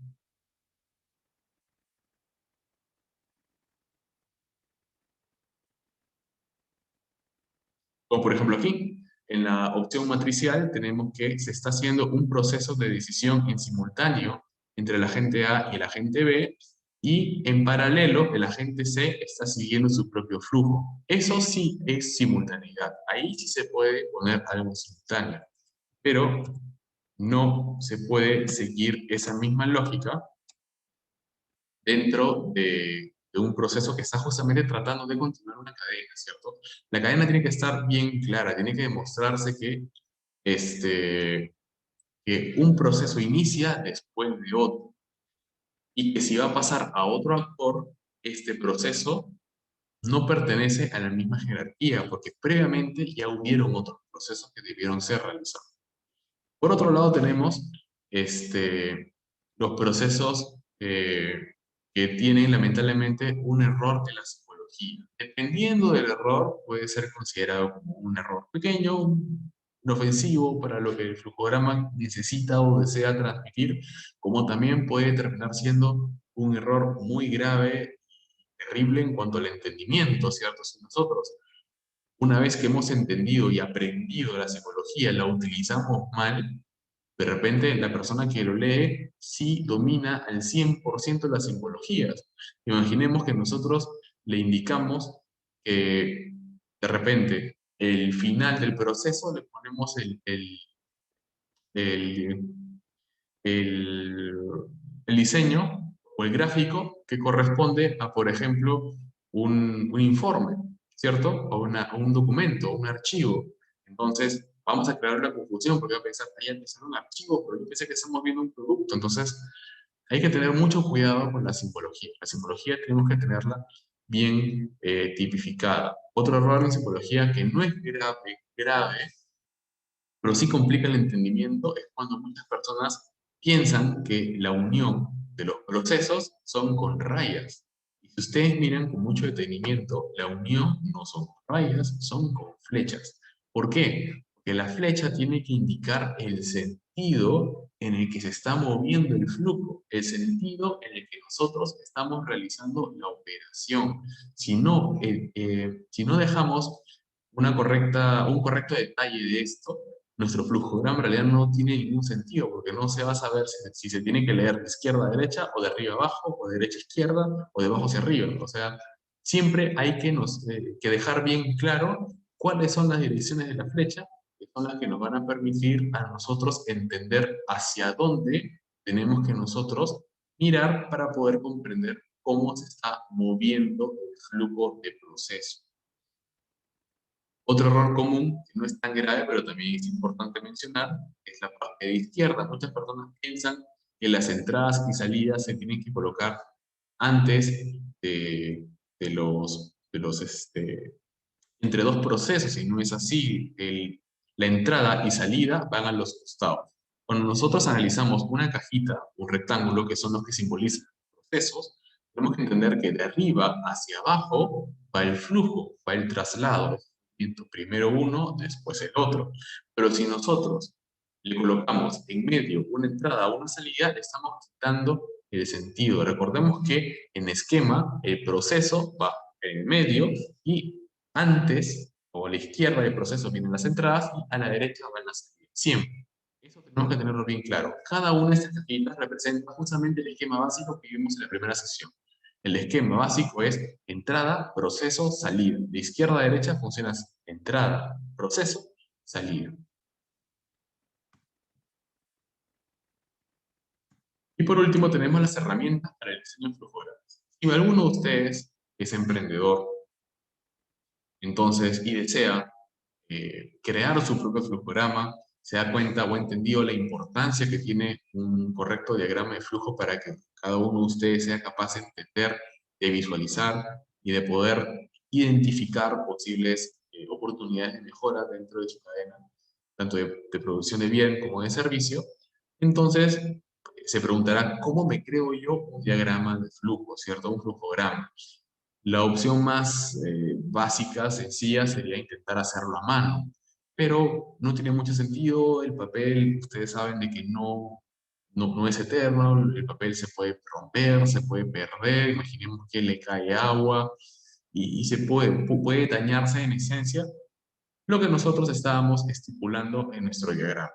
como por ejemplo aquí. En la opción matricial tenemos que se está haciendo un proceso de decisión en simultáneo entre el agente A y el agente B, y en paralelo el agente C está siguiendo su propio flujo. Eso sí es simultaneidad. Ahí sí se puede poner algo simultáneo, pero no se puede seguir esa misma lógica dentro de un proceso que está justamente tratando de continuar una cadena, ¿cierto? La cadena tiene que estar bien clara, tiene que demostrarse este, que un proceso inicia después de otro, y que si va a pasar a otro actor, este proceso no pertenece a la misma jerarquía, porque previamente ya hubieron otros procesos que debieron ser realizados. Por otro lado tenemos los procesos que tienen lamentablemente un error de la psicología. Dependiendo del error, puede ser considerado como un error pequeño, inofensivo para lo que el flujograma necesita o desea transmitir, como también puede terminar siendo un error muy grave, terrible en cuanto al entendimiento, ¿cierto? Si nosotros, una vez que hemos entendido y aprendido la psicología, la utilizamos mal, de repente la persona que lo lee sí domina al 100% las simbologías. Imaginemos que nosotros le indicamos que de repente el final del proceso le ponemos el, el, el diseño o el gráfico que corresponde a, por ejemplo, un informe, ¿cierto? O un documento, un archivo. Entonces, vamos a crear una confusión porque va a pensar, ahí empezó un archivo, pero yo pensé que estamos viendo un producto. Entonces, hay que tener mucho cuidado con la simbología. La simbología tenemos que tenerla bien tipificada. Otro error en simbología que no es grave, pero sí complica el entendimiento es cuando muchas personas piensan que la unión de los procesos son con rayas. Y si ustedes miran con mucho detenimiento, la unión no son con rayas, son con flechas. ¿Por qué? Porque la flecha tiene que indicar el sentido en el que se está moviendo el flujo, el sentido en el que nosotros estamos realizando la operación. Si no dejamos un correcto detalle de esto, nuestro flujograma en realidad no tiene ningún sentido, porque no se va a saber si se tiene que leer de izquierda a derecha, o de arriba a abajo, o de derecha a izquierda, o de abajo hacia arriba. O sea, siempre hay que dejar bien claro cuáles son las direcciones de la flecha, que son las que nos van a permitir a nosotros entender hacia dónde tenemos que nosotros mirar para poder comprender cómo se está moviendo el flujo de proceso. Otro error común, que no es tan grave, pero también es importante mencionar, es la parte de izquierda. Muchas personas piensan que las entradas y salidas se tienen que colocar antes entre dos procesos, y no es así. La entrada y salida van a los costados. Cuando nosotros analizamos una cajita, un rectángulo, que son los que simbolizan procesos, Tenemos que entender que de arriba hacia abajo va el flujo, va el traslado. Primero uno, después el otro. Pero si nosotros le colocamos en medio una entrada o una salida, le estamos quitando el sentido. Recordemos que en esquema el proceso va en el medio y antes o a la izquierda del proceso vienen las entradas y a la derecha van las salidas. Siempre. Eso tenemos que tenerlo bien claro. Cada una de estas cajitas representa justamente el esquema básico que vimos en la primera sesión. El esquema básico es entrada, proceso, salida. De izquierda a derecha funciona así. Entrada, proceso, salida. Y por último tenemos las herramientas para el diseño de flujogramas. Si alguno de ustedes es emprendedor, entonces, y desea crear su propio flujograma, se da cuenta o ha entendido la importancia que tiene un correcto diagrama de flujo para que cada uno de ustedes sea capaz de entender, de visualizar y de poder identificar posibles oportunidades de mejora dentro de su cadena, tanto de producción de bien como de servicio. Entonces, se preguntará, ¿cómo me creo yo un diagrama de flujo, cierto? Un flujograma. La opción más básica, sencilla, sería intentar hacerlo a mano, pero no tiene mucho sentido. El papel, ustedes saben de que no es eterno, el papel se puede romper, se puede perder, imaginemos que le cae agua y se puede dañarse en esencia lo que nosotros estábamos estipulando en nuestro diagrama.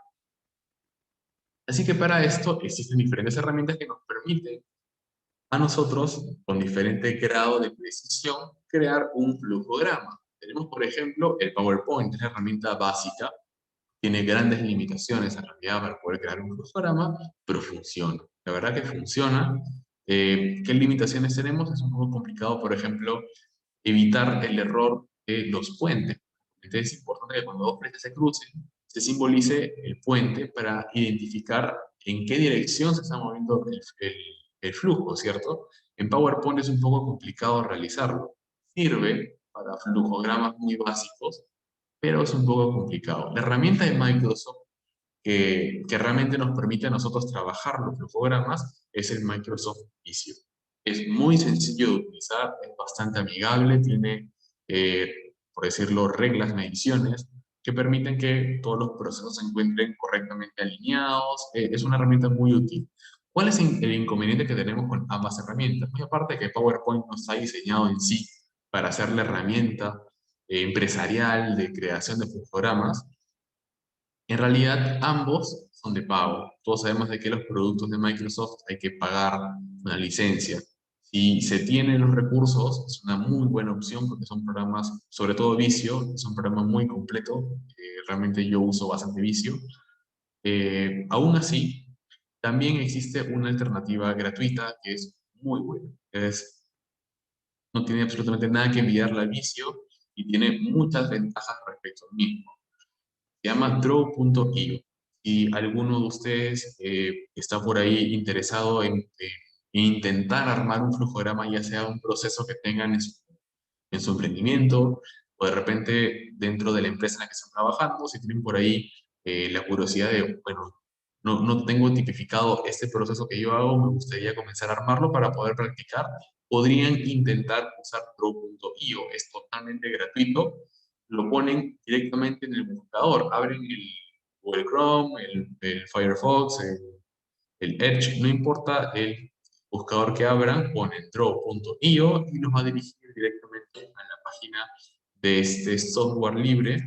Así que para esto existen diferentes herramientas que nos permiten a nosotros, con diferente grado de precisión, crear un flujograma. Tenemos, por ejemplo, el PowerPoint, es la herramienta básica, tiene grandes limitaciones en realidad para poder crear un flujograma, pero funciona. La verdad que funciona. ¿Qué limitaciones tenemos? Es un poco complicado, por ejemplo, evitar el error de los puentes. Entonces es importante que cuando dos flechas se crucen, se simbolice el puente para identificar en qué dirección se está moviendo el flujo, ¿cierto? En PowerPoint es un poco complicado realizarlo. Sirve para flujogramas muy básicos, pero es un poco complicado. La herramienta de Microsoft que realmente nos permite a nosotros trabajar los flujogramas es el Microsoft Visio. Es muy sencillo de utilizar, es bastante amigable, tiene, por decirlo, reglas, mediciones que permiten que todos los procesos se encuentren correctamente alineados. Es una herramienta muy útil. ¿Cuál es el inconveniente que tenemos con ambas herramientas? Muy aparte de que PowerPoint no está diseñado en sí para ser la herramienta empresarial de creación de flujogramas, en realidad, ambos son de pago. Todos sabemos de que los productos de Microsoft hay que pagar una licencia. Si se tienen los recursos, es una muy buena opción porque son programas, sobre todo Visio, es un programa muy completo. Realmente yo uso bastante Visio. Aún así, también existe una alternativa gratuita que es muy buena. No tiene absolutamente nada que envidiarle al Visio y tiene muchas ventajas respecto al mismo. Se llama Draw.io. Si alguno de ustedes está por ahí interesado en intentar armar un flujograma, ya sea un proceso que tengan en su emprendimiento o de repente dentro de la empresa en la que están trabajando, si tienen por ahí la curiosidad de, bueno, no tengo tipificado este proceso que yo hago, me gustaría comenzar a armarlo para poder practicar, podrían intentar usar Draw.io. Es totalmente gratuito, lo ponen directamente en el buscador, abren el Google Chrome, el Firefox, el Edge, no importa el buscador que abran, ponen draw.io y nos va a dirigir directamente a la página de este software libre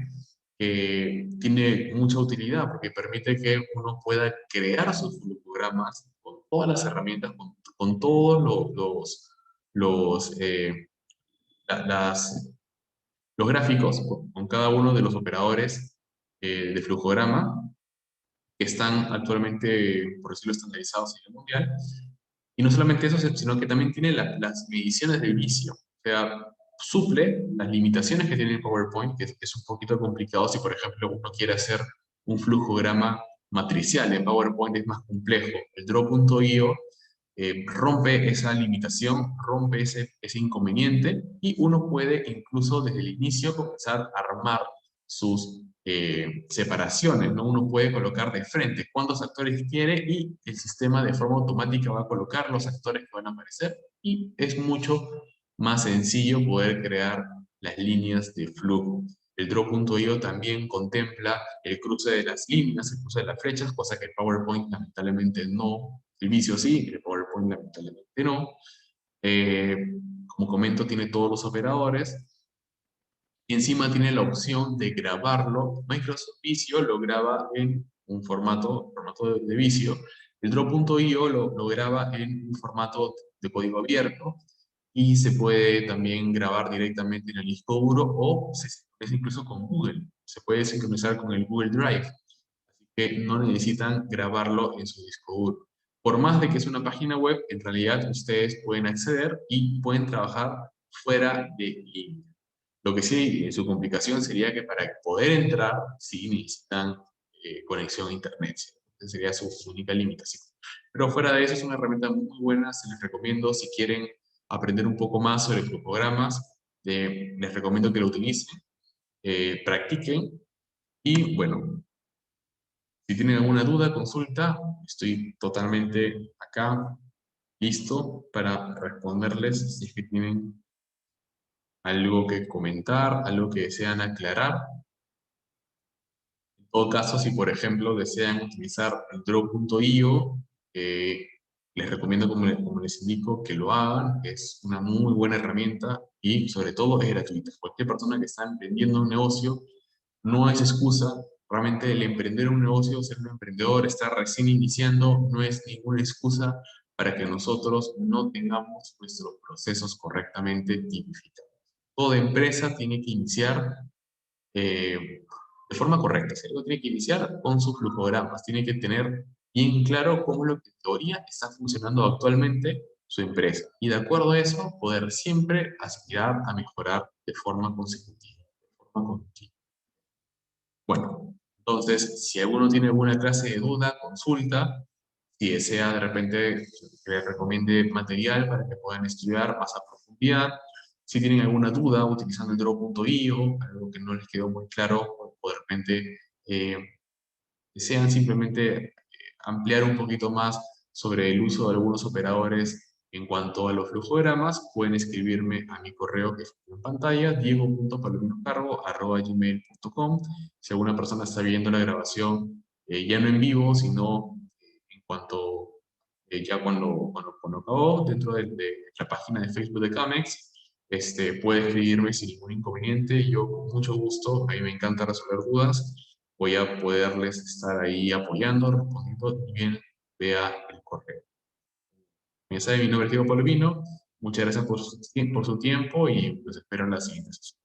que tiene mucha utilidad porque permite que uno pueda crear sus flujogramas con todas las herramientas, con todos los, las, los gráficos, con cada uno de los operadores de flujograma que están actualmente, por decirlo, estandarizados a nivel mundial. Y no solamente eso, sino que también tiene las mediciones de vicio. O sea, suple las limitaciones que tiene el PowerPoint, que es un poquito complicado si, por ejemplo, uno quiere hacer un flujograma matricial. En PowerPoint es más complejo. El Draw.io rompe esa limitación, rompe ese inconveniente y uno puede incluso desde el inicio comenzar a armar sus separaciones, ¿no? Uno puede colocar de frente cuántos actores quiere y el sistema de forma automática va a colocar los actores que van a aparecer y es mucho más sencillo poder crear las líneas de flujo. El Draw.io también contempla el cruce de las líneas, el cruce de las flechas, cosa que el PowerPoint lamentablemente no. El Visio sí, el PowerPoint lamentablemente no. Eh, Como comento, tiene todos los operadores y encima tiene la opción de grabarlo. Microsoft Visio lo graba en un formato de Visio. El Draw.io lo graba en un formato de código abierto y se puede también grabar directamente en el disco duro o se sincroniza incluso con Google. Se puede sincronizar con el Google Drive, así que no necesitan grabarlo en su disco duro. Por más de que es una página web, en realidad ustedes pueden acceder y pueden trabajar fuera de línea. Lo que sí, su complicación sería que para poder entrar, sí necesitan conexión a Internet. ¿Sí? Esa sería su única limitación. Pero fuera de eso, es una herramienta muy buena. Se les recomiendo si quieren aprender un poco más sobre programas. Les recomiendo que lo utilicen, practiquen y bueno, si tienen alguna duda, consulta, estoy totalmente acá listo para responderles si es que tienen algo que comentar, algo que desean aclarar. En todo caso, si por ejemplo desean utilizar el Draw.io, les recomiendo, como les indico, que lo hagan. Es una muy buena herramienta y sobre todo es gratuita. Cualquier persona que está emprendiendo un negocio no es excusa. Realmente el emprender un negocio, ser un emprendedor, estar recién iniciando, no es ninguna excusa para que nosotros no tengamos nuestros procesos correctamente tipificados. Toda empresa tiene que iniciar de forma correcta. Si algo tiene que iniciar con sus flujogramas, tiene que tener bien claro cómo lo que en teoría está funcionando actualmente su empresa. Y de acuerdo a eso, poder siempre aspirar a mejorar de forma consecutiva, de forma continua. Bueno, entonces, si alguno tiene alguna clase de duda, consulta. Si desea de repente que les recomiende material para que puedan estudiar más a profundidad. Si tienen alguna duda utilizando el Draw.io, algo que no les quedó muy claro, o de repente eh, desean simplemente ampliar un poquito más sobre el uso de algunos operadores en cuanto a los flujogramas, pueden escribirme a mi correo que está en pantalla, diego.palominocargo@gmail.com. Si alguna persona está viendo la grabación, ya no en vivo, sino en cuanto, ya cuando acabó, dentro de la página de Facebook de Camex, puede escribirme sin ningún inconveniente. Yo con mucho gusto, a mí me encanta resolver dudas, voy a poderles estar ahí apoyando, respondiendo, y bien vea el correo. Ya saben, mi nombre es Diego Palomino. Muchas gracias por su tiempo y los espero en la siguiente sesión.